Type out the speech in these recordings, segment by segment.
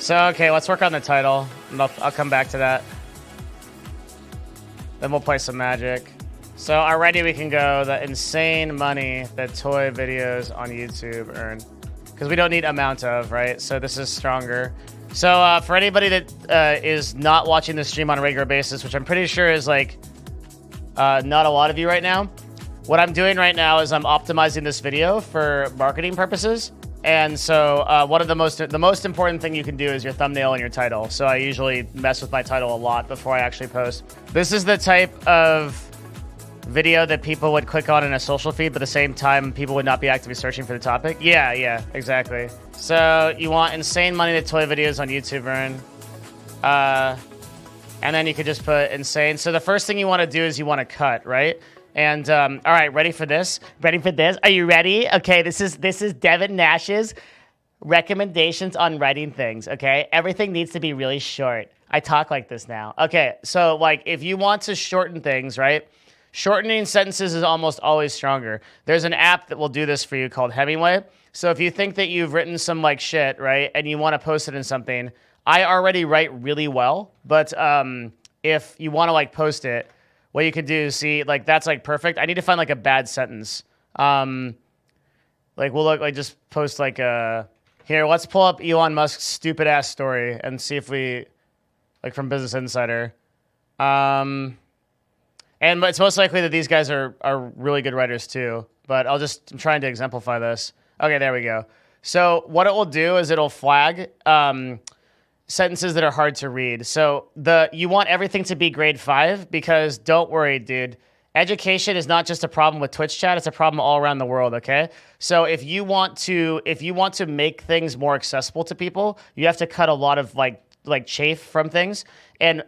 So, okay, let's work on the title. I'll come back to that. Then we'll play some Magic. So already we can go the insane money that toy videos on YouTube earn. Because we don't need amount of, right? So this is stronger. So for anybody that is not watching the stream on a regular basis, which I'm pretty sure is like not a lot of you right now, what I'm doing right now is I'm optimizing this video for marketing purposes. And so one of the most important thing you can do is your thumbnail and your title. So I usually mess with my title a lot before I actually post. This is the type of video that people would click on in a social feed, but at the same time, people would not be actively searching for the topic. Yeah, exactly. So you want insane money that toy videos on YouTube earn. And then you could just put insane. So the first thing you want to do is you want to cut, right? And all right, ready for this? Ready for this? Are you ready? Okay, this is DevinNash's recommendations on writing things. Okay, everything needs to be really short. I talk like this now. Okay, so like if you want to shorten things, right? Shortening sentences is almost always stronger. There's an app that will do this for you called Hemingway. So if you think that you've written some like shit, right, and you want to post it in something, I already write really well, but if you want to like post it, what you could do, see, like that's like perfect. I need to find like a bad sentence. Like we'll look like just post like here. Let's pull up Elon Musk's stupid ass story and see if we like from Business Insider. And it's most likely that these guys are really good writers too. But I'm trying to exemplify this. Okay, there we go. So what it will do is it'll flag sentences that are hard to read. So you want everything to be grade 5 because don't worry, dude. Education is not just a problem with Twitch chat, it's a problem all around the world, okay? So if you want to make things more accessible to people, you have to cut a lot of like chafe from things. And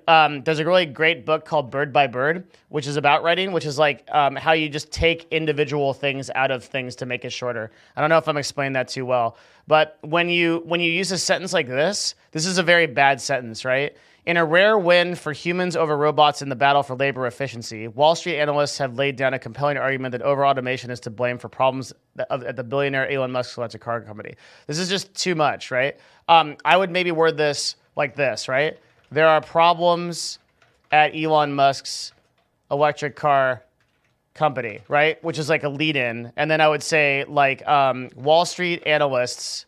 there's a really great book called Bird by Bird, which is about writing, which is like how you just take individual things out of things to make it shorter. I don't know if I'm explaining that too well, but when you use a sentence like this is a very bad sentence, right? In a rare win for humans over robots in the battle for labor efficiency, Wall Street analysts have laid down a compelling argument that over-automation is to blame for problems at the billionaire Elon Musk's electric car company. This is just too much, right? I would maybe word this like this, right? There are problems at Elon Musk's electric car company, right? Which is like a lead-in. And then I would say like Wall Street analysts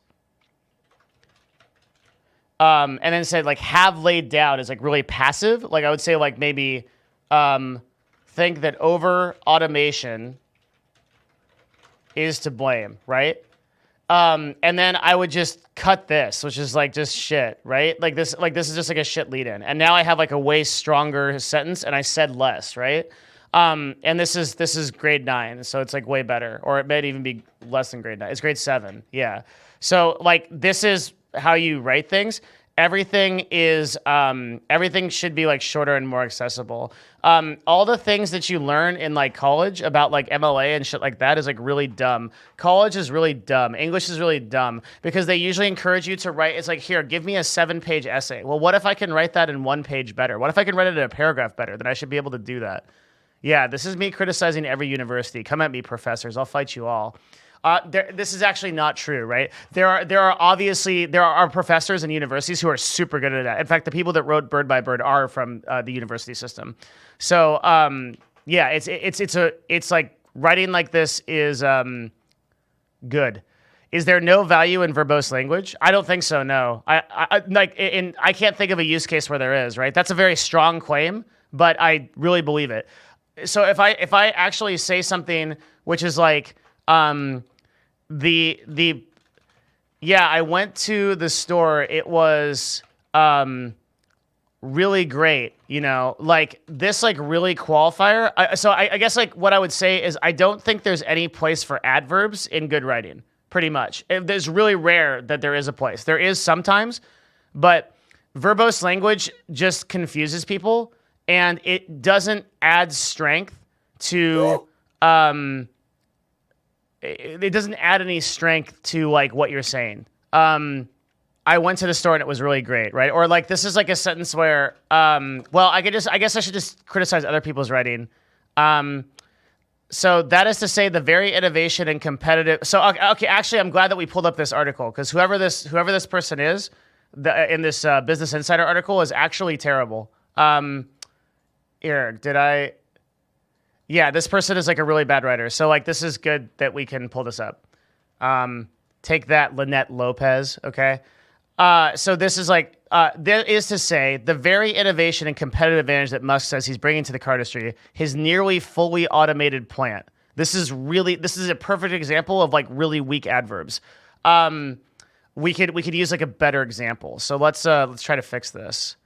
and then said like have laid down is like really passive. Like I would say like maybe think that over automation is to blame, right? And then I would just cut this, which is like just shit, right? Like this is just like a shit lead in. And now I have like a way stronger sentence and I said less, right? And this is grade 9, so it's like way better. Or it might even be less than grade 9. It's grade 7, yeah. So like this is how you write things. Everything should be like shorter and more accessible. All the things that you learn in like college about like MLA and shit like that is like really dumb. College is really dumb. English is really dumb because they usually encourage you to write. It's like, here, give me a 7-page essay. Well, what if I can write that in 1 page better? What if I can write it in a paragraph better? Then I should be able to do that. Yeah, this is me criticizing every university. Come at me, professors. I'll fight you all. This is actually not true, right? There are professors in universities who are super good at that. In fact, the people that wrote Bird by Bird are from the university system. So yeah, it's like writing like this is good. Is there no value in verbose language? I don't think so. No, I can't think of a use case where there is. Right? That's a very strong claim, but I really believe it. So if I actually say something which is like I went to the store. It was really great, you know, like this, like really qualifier. I guess like what I would say is I don't think there's any place for adverbs in good writing. Pretty much, there's really rare that there is a place. There is sometimes, but verbose language just confuses people, and it doesn't add strength to it doesn't add any strength to like what you're saying. I went to the store and it was really great, right? Or like this is like a sentence where well, I guess I should just criticize other people's writing. So that is to say, the very innovation and competitive. So okay, actually, I'm glad that we pulled up this article because whoever this person is, in this Business Insider article is actually terrible. Here, yeah, this person is like a really bad writer. So like, this is good that we can pull this up. Take that, Lynette Lopez. Okay. So this is like, there is to say the very innovation and competitive advantage that Musk says he's bringing to the car industry, his nearly fully automated plant. This is a perfect example of like really weak adverbs. We could use like a better example. So let's try to fix this.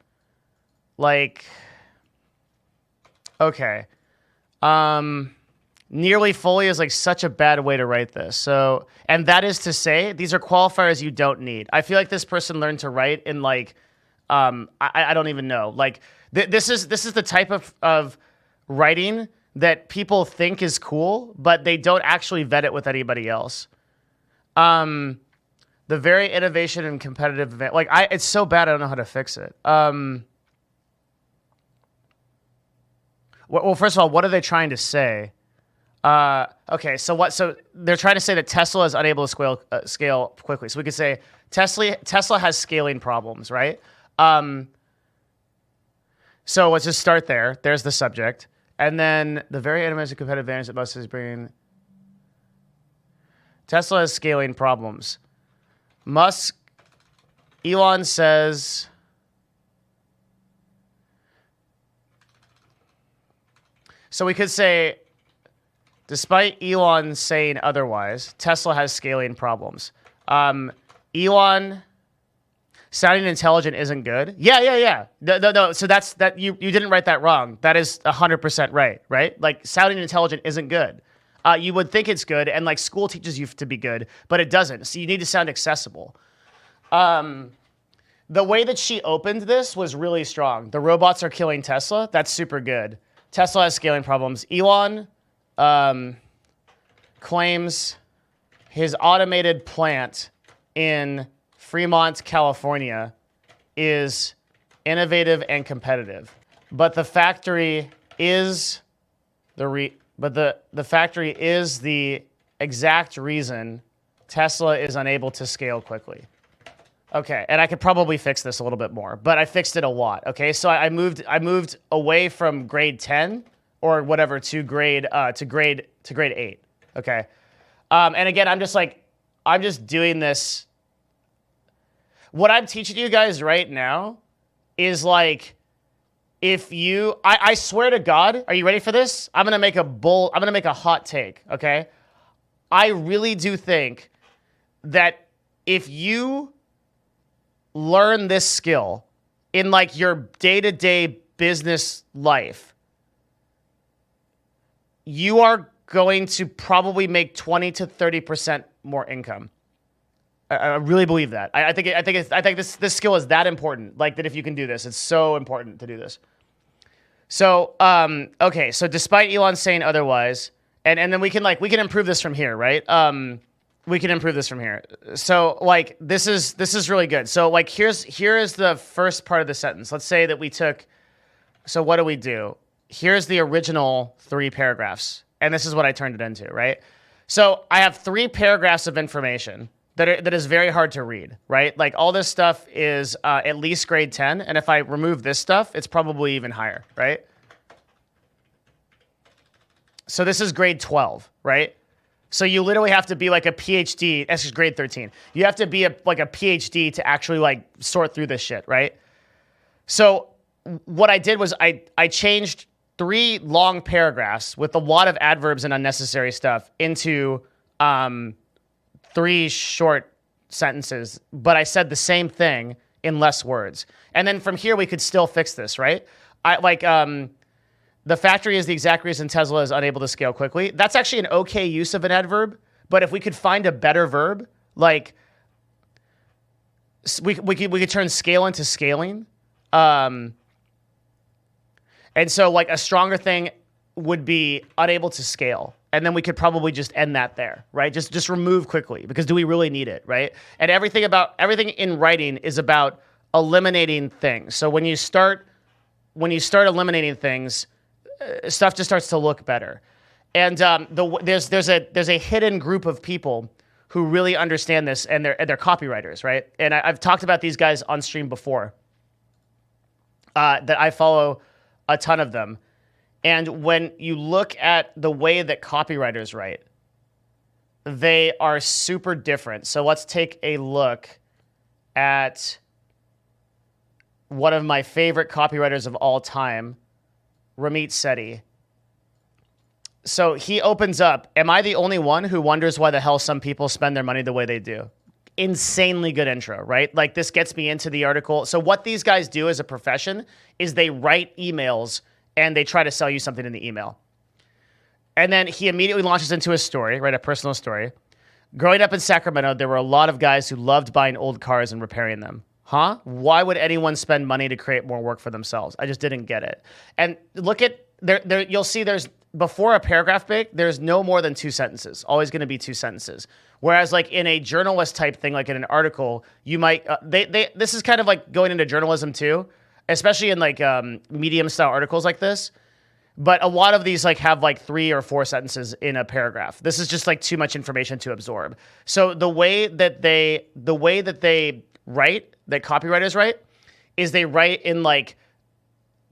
Like, okay. Nearly fully is like such a bad way to write this. So, and that is to say, these are qualifiers you don't need. I feel like this person learned to write in like, I don't even know. Like this is the type of writing that people think is cool, but they don't actually vet it with anybody else. The very innovation and competitive event, like it's so bad I don't know how to fix it. Well, first of all, what are they trying to say? Okay, so they're trying to say that Tesla is unable to scale quickly. So we could say Tesla has scaling problems, right? So let's just start there. There's the subject. And then the very innovative competitive advantage that Musk is bringing. Tesla has scaling problems. Elon says, so we could say, despite Elon saying otherwise, Tesla has scaling problems. Elon sounding intelligent isn't good. Yeah. No. So that you didn't write that wrong. That is 100% right? Like sounding intelligent isn't good. You would think it's good, and like school teaches you to be good, but it doesn't. So you need to sound accessible. The way that she opened this was really strong. The robots are killing Tesla. That's super good. Tesla has scaling problems. Elon claims his automated plant in Fremont, California is innovative and competitive. But the factory is the factory is the exact reason Tesla is unable to scale quickly. Okay, and I could probably fix this a little bit more, but I fixed it a lot. Okay, so I moved away from grade 10 or whatever to grade 8. Okay, and again, I'm just doing this. What I'm teaching you guys right now is like, I swear to God, are you ready for this? I'm gonna make a hot take. Okay, I really do think that if you learn this skill in like your day-to-day business life, you are going to probably make 20 to 30% more income. I really believe that. I think this skill is that important. Like that, if you can do this, it's so important to do this. So okay. So despite Elon saying otherwise, and then we can improve this from here, right? We can improve this from here. So like this is really good. So like here is the first part of the sentence. Let's say that we took. So what do we do? Here's the original 3 paragraphs, and this is what I turned it into, right? So I have 3 paragraphs of information that is very hard to read, right? Like all this stuff is at least grade 10, and if I remove this stuff, it's probably even higher, right? So this is grade 12, right? So you literally have to be like a PhD. This is grade 13. You have to be like a PhD to actually like sort through this shit, right? So what I did was I changed 3 long paragraphs with a lot of adverbs and unnecessary stuff into 3 short sentences, but I said the same thing in less words. And then from here we could still fix this, right? The factory is the exact reason Tesla is unable to scale quickly. That's actually an okay use of an adverb, but if we could find a better verb, like we could turn scale into scaling. And so like a stronger thing would be unable to scale. And then we could probably just end that there, right? Just remove quickly, because do we really need it, right? And everything in writing is about eliminating things. So when you start eliminating things, stuff just starts to look better. And there's a hidden group of people who really understand this, and they're copywriters, right? And I've talked about these guys on stream before. That I follow a ton of them. And when you look at the way that copywriters write, they are super different. So let's take a look at one of my favorite copywriters of all time, Ramit Sethi. So he opens up, am I the only one who wonders why the hell some people spend their money the way they do? Insanely good intro, right? Like, this gets me into the article. So what these guys do as a profession is they write emails and they try to sell you something in the email. And then he immediately launches into a story, right? A personal story. Growing up in Sacramento, there were a lot of guys who loved buying old cars and repairing them. Huh? Why would anyone spend money to create more work for themselves? I just didn't get it. And look at there. You'll see there's before a paragraph break, there's no more than 2 sentences. Always going to be 2 sentences. Whereas like in a journalist type thing, like in an article, you might this is kind of like going into journalism too, especially in like medium style articles like this. But a lot of these like have like 3 or 4 sentences in a paragraph. This is just like too much information to absorb. So the way that they write, that copywriters write, is they write in like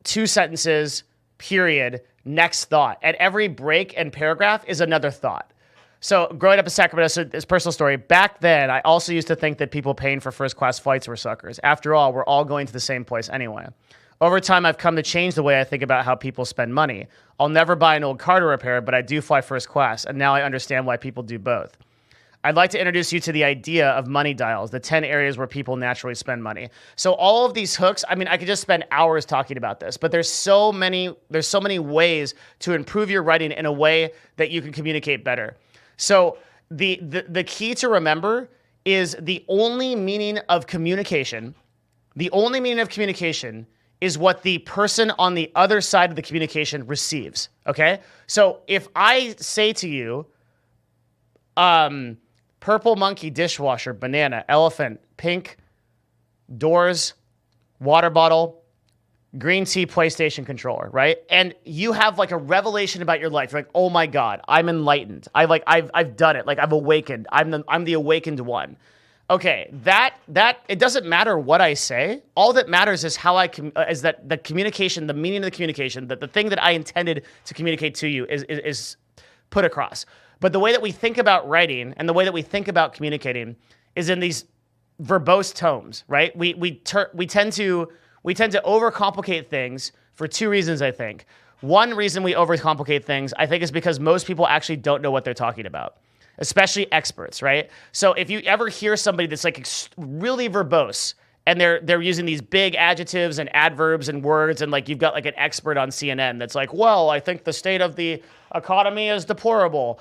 2 sentences, period, next thought. And every break and paragraph is another thought. So growing up in Sacramento, so this personal story, back then, I also used to think that people paying for first-class flights were suckers. After all, we're all going to the same place anyway. Over time, I've come to change the way I think about how people spend money. I'll never buy an old car to repair, but I do fly first class, and now I understand why people do both. I'd like to introduce you to the idea of money dials, the 10 areas where people naturally spend money. So all of these hooks, I mean, I could just spend hours talking about this, but there's so many ways to improve your writing in a way that you can communicate better. So the key to remember is the only meaning of communication is what the person on the other side of the communication receives, okay? So if I say to you, purple monkey dishwasher, banana, elephant, pink, doors, water bottle, green tea, PlayStation controller, right? And you have like a revelation about your life. You're like, oh my God, I'm enlightened. I've done it. Like, I've awakened. I'm the awakened one. Okay, that it doesn't matter what I say. All that matters is how is that the communication, the meaning of the communication, that the thing that I intended to communicate to you is put across. But the way that we think about writing and the way that we think about communicating is in these verbose tomes, right? We tend to overcomplicate things for 2 reasons, I think. One reason we overcomplicate things, I think, is because most people actually don't know what they're talking about, especially experts, right? So if you ever hear somebody that's like really verbose and they're using these big adjectives and adverbs and words, and like you've got like an expert on CNN that's like, well, I think the state of the economy is deplorable.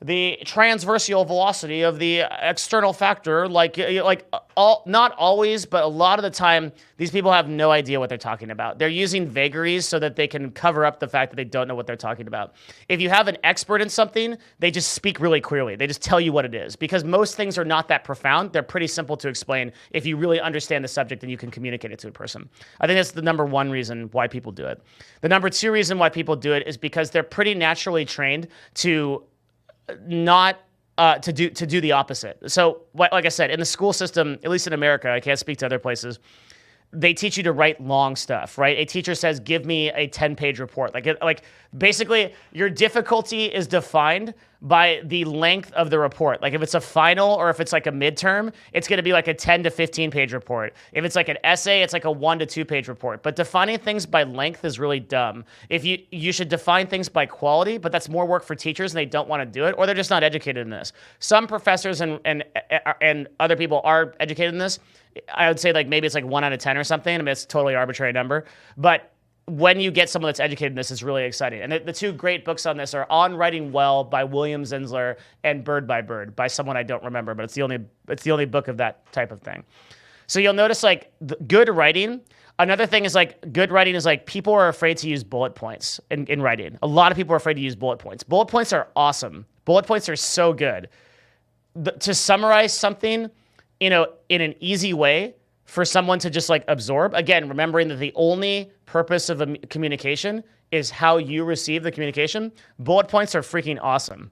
The transversal velocity of the external factor, not always, but a lot of the time, these people have no idea what they're talking about. They're using vagaries so that they can cover up the fact that they don't know what they're talking about. If you have an expert in something, they just speak really clearly. They just tell you what it is, because most things are not that profound. They're pretty simple to explain if you really understand the subject and you can communicate it to a person. I think that's the number 1 reason why people do it. The number 2 reason why people do it is because they're pretty naturally trained to to do the opposite. So, like I said, in the school system, at least in America, I can't speak to other places, they teach you to write long stuff, right? A teacher says, give me a 10-page report. Like basically, your difficulty is defined by the length of the report. Like if it's a final or if it's like a midterm, it's going to be like a 10 to 15-page report. If it's like an essay, it's like a 1 to 2-page report. But defining things by length is really dumb. If you should define things by quality, but that's more work for teachers and they don't want to do it, or they're just not educated in this. Some professors and other people are educated in this. I would say like maybe it's like 1 out of 10 or something. I mean, it's a totally arbitrary number. But when you get someone that's educated in this, it's really exciting. And the 2 great books on this are On Writing Well by William Zinsler and Bird by Bird by someone I don't remember, but it's the only book of that type of thing. So you'll notice like good writing. Another thing is like good writing is like people are afraid to use bullet points in writing. A lot of people are afraid to use bullet points. Bullet points are awesome. Bullet points are so good. To summarize something, in an easy way for someone to just like absorb. Again, remembering that the only purpose of a communication is how you receive the communication. Bullet points are freaking awesome.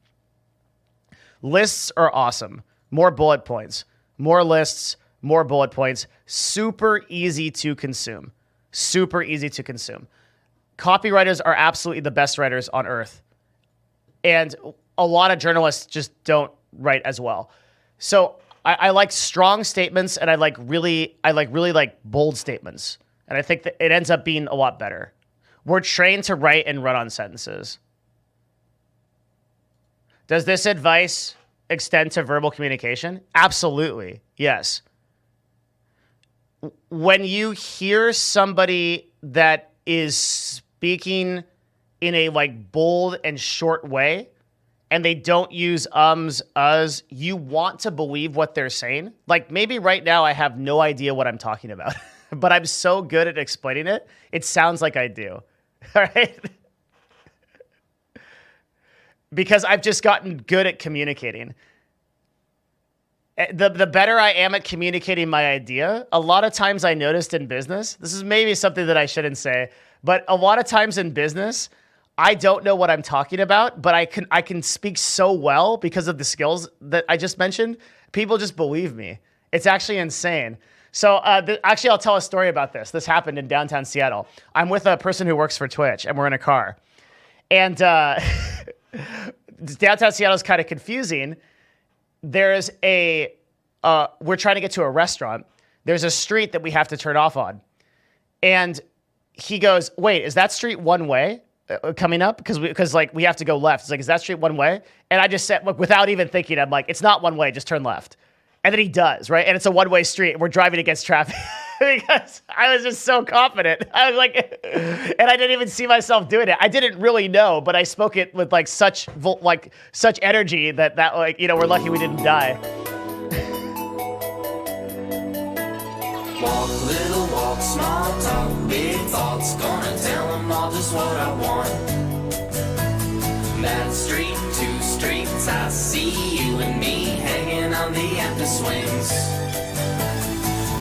Lists are awesome. More bullet points, more lists, more bullet points. Super easy to consume. Super easy to consume. Copywriters are absolutely the best writers on earth. And a lot of journalists just don't write as well. So I like strong statements, and I like really bold statements. And I think that it ends up being a lot better. We're trained to write and run on sentences. Does this advice extend to verbal communication? Absolutely, yes. When you hear somebody that is speaking in a like bold and short way, and they don't use ums, us, you want to believe what they're saying. Like maybe right now I have no idea what I'm talking about, but I'm so good at explaining it, it sounds like I do. All right? Because I've just gotten good at communicating. The better I am at communicating my idea, a lot of times I noticed in business, this is maybe something that I shouldn't say, but a lot of times in business, I don't know what I'm talking about, but I can speak so well because of the skills that I just mentioned. People just believe me. It's actually insane. So actually, I'll tell a story about this. This happened in downtown Seattle. I'm with a person who works for Twitch, and we're in a car. And downtown Seattle is kind of confusing. There's we're trying to get to a restaurant. There's a street that we have to turn off on. And he goes, wait, is that street one way coming up? Because like we have to go left. It's like, is that street one way? And I just said, look, without even thinking, I'm like, it's not one way, just turn left. And then he does, right? And it's a one-way street. We're driving against traffic because I was just so confident. I was like, and I didn't even see myself doing it. I didn't really know, but I spoke it with like such energy that like, you know, we're lucky we didn't die. Walk, little walk, small talk, big thoughts. Gonna tell them all just what I want. That street, 2 streets, I see you and me hanging on the empty swings.